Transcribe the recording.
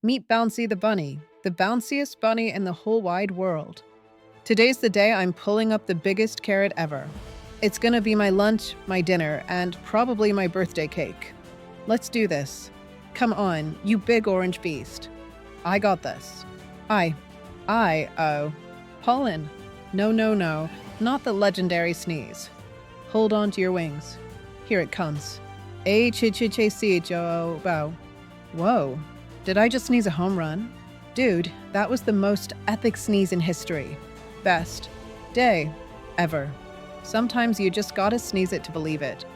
Meet Bouncy the bunny, the bounciest bunny in the whole wide world. Today's the day I'm pulling up the biggest carrot ever. It's gonna be my lunch, my dinner, and probably my birthday cake. Let's do this. Come on, you big orange beast. I got this. Pollen. No, no, no, not the legendary sneeze. Hold on to your wings. Here it comes. Bow. Whoa, did I just sneeze a home run? Dude, that was the most epic sneeze in history. Best day ever. Sometimes you just gotta sneeze it to believe it.